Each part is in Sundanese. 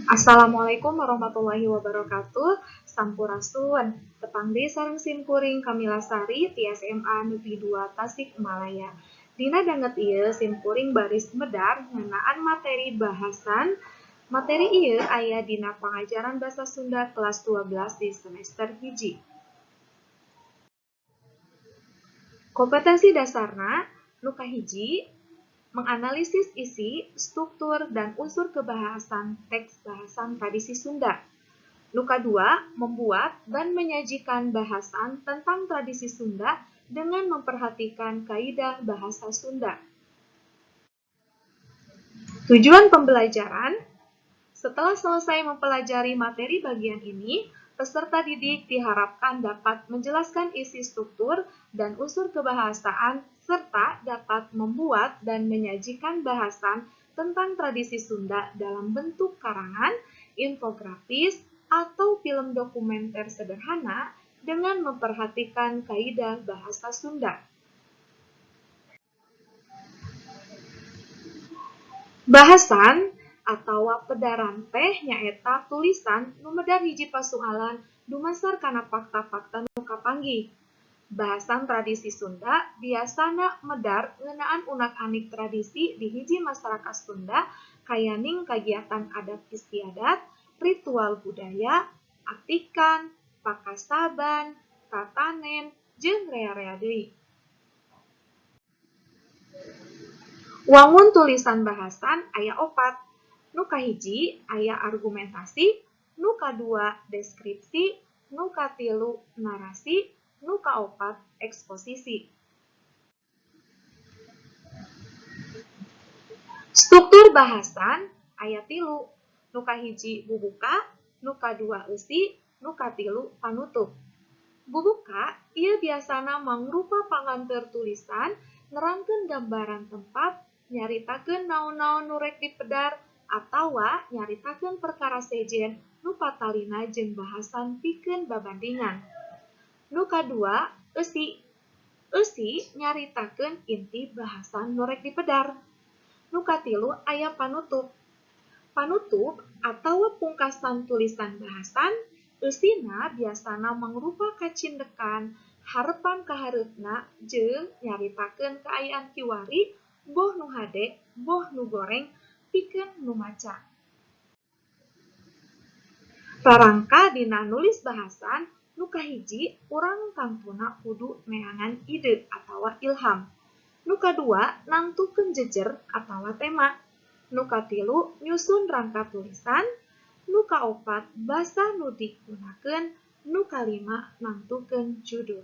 Assalamualaikum warahmatullahi wabarakatuh. Sampurasun. Tepang deui sareng simkuring Kamila Sari ti SMA Negeri 2 Tasikmalaya. Dina danget ieu simkuring baris medar ngeunaan materi bahasan. Materi ieu aya dina pangajaran basa Sunda kelas 12 di semester hiji. Kompetensi dasarna nu kahiji menganalisis isi, struktur, dan unsur kebahasan teks bahasan tradisi Sunda. Nu kedua, membuat dan menyajikan bahasan tentang tradisi Sunda dengan memperhatikan kaidah bahasa Sunda. Tujuan pembelajaran, setelah selesai mempelajari materi bagian ini, peserta didik diharapkan dapat menjelaskan isi struktur dan unsur kebahasaan serta dapat membuat dan menyajikan bahasan tentang tradisi Sunda dalam bentuk karangan, infografis, atau film dokumenter sederhana dengan memperhatikan kaidah bahasa Sunda. Bahasan atau pedaran teh nyaeta tulisan nu medar hiji pasoalan dumasar kana fakta-fakta nu kapanggih. Bahasan tradisi Sunda biasana medar ngeunaan unak-anik tradisi di hiji masyarakat Sunda kayaning kagiatan adat istiadat, ritual budaya, atikan, pakasaban, tatanen, jeung rea-rea deui. Wangun tulisan bahasan aya 4. Nu kahiji aya argumentasi, nu kadua deskripsi, nu katilu narasi, nu kaopat eksposisi. Struktur bahasan aya 3. Nu kahiji bubuka, nu kadua eusi, nu katilu panutup. Bubuka ieu biasana mangrupa panganteur tulisan nerangkeun gambaran tempat, nyaritakeun naon-naon nu rek dipedar, atawa nyaritakeun perkara sejen nu patalina jeung bahasan pikeun babandingan. Nu kadua, eusi. Eusi nyaritakeun inti bahasan nu rek dipedar. Nu katilu aya panutup. Panutup atawa pungkasan tulisan bahasan, eusina biasana mangrupa kacindekan, harepan kahareupna jeung nyaritakeun kaayaan kiwari, boh nu hade, boh nu goreng, pikeun nu maca. Rarangka dina nulis bahasan, nu kahiji urang tangtuna kudu neangan ide atawa ilham. Nu kadua nangtukeun jejer atawa tema. Nu katilu nyusun rangka tulisan. Nu kaopat basa nu digunakeun. Nu kalima nangtukeun judul.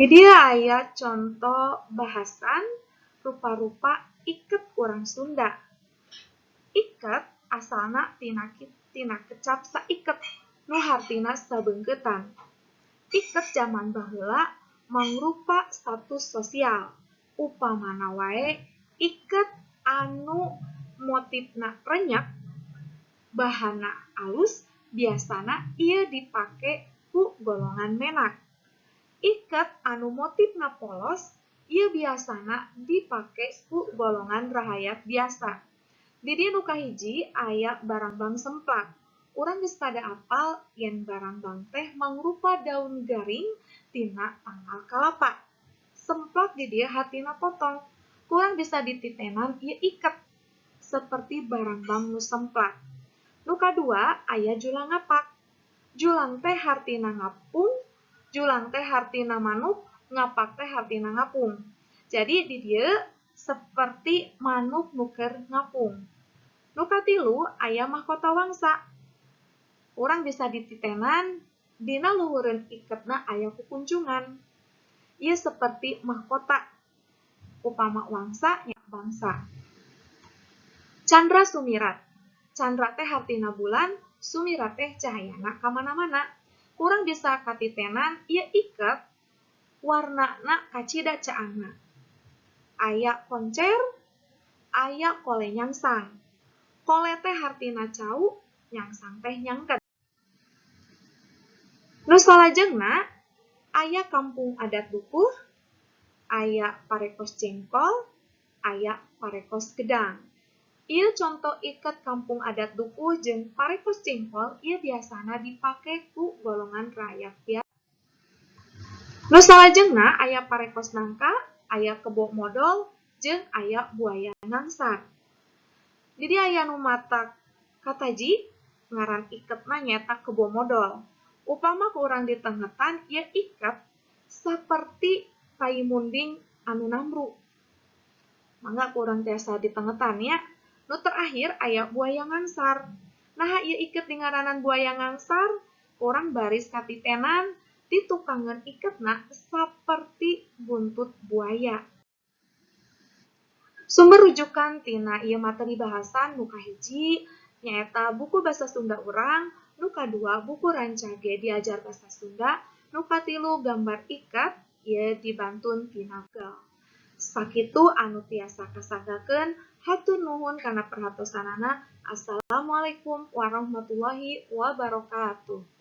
Di dieu aya contoh bahasan rupa-rupa iket urang Sunda. Iket asalna tina kecap saiket nu hartina sabeungkeutan. Iket zaman baheula mangrupa status sosial. Upamana wae iket anu motifna renyek, bahanna alus, biasana ieu dipake ku golongan menak. Iket anu motifna polos, ieu biasana dipake ku golongan rahayat biasa. Di dieu nu kahiji aya barangbang semplak. Urang geus pada apal yen barangbang teh mangrupa daun garing tina tangkal kalapa. Semplak di dieu hartina potong. Kurang bisa dititenan ieu iket seperti barangbang nu semplak. Nu kadua aya julang ngapak. Julang teh hartina ngapung, julang teh hartina manuk, ngapak teh hartina ngapung. Jadi di dieu seperti manuk nu keur ngapung. Nu katilu aya mahkota wangsa. Urang bisa dititenan dina luhureun iketna aya kukuncungan. Ieu seperti mahkota. Upama wangsa nya bangsa. Candra sumirat. Candra teh hartina bulan, sumirat teh cahayana kamana-mana. Urang bisa katitenan ieu iket warnana kacida caangna. Aya koncer, aya kole nyangsang. Kole teh hartina cau, nyangsang teh nyangket. Nu salajengna aya kampung adat dukuh, aya parekos jengkol, aya parekos gedang. Ieu contoh iket kampung adat dukuh jeung parekos jengkol ieu biasana dipake ku golongan rakyat biasa. Nu salajengna aya parekos nangka, aya kebo modal, jeung aya buaya nangsar. Jadi aya nu matak kataji ngaran iketna nyaeta kebo modal. Upama ku urang ditengetan ieu iket saperti kai munding anu namru. Mangga ku urang tiasa ditengetan ya. Nu terakhir aya buaya ngangsar. Nah ieu iket dingaranan buaya ngangsar, urang baris katitenan ditukangan iketna saperti buntut buaya. Sumber rujukan tina ieu materi bahasan nu kahiji nyaeta buku basa Sunda urang, nu kadua buku Rancage Diajar Basa Sunda, nu katilu gambar iket ieu dibantun tina Google. Sakitu anu tiasa kasagakeun, hatur nuhun kana perhatosanana. Assalamualaikum warahmatullahi wabarakatuh.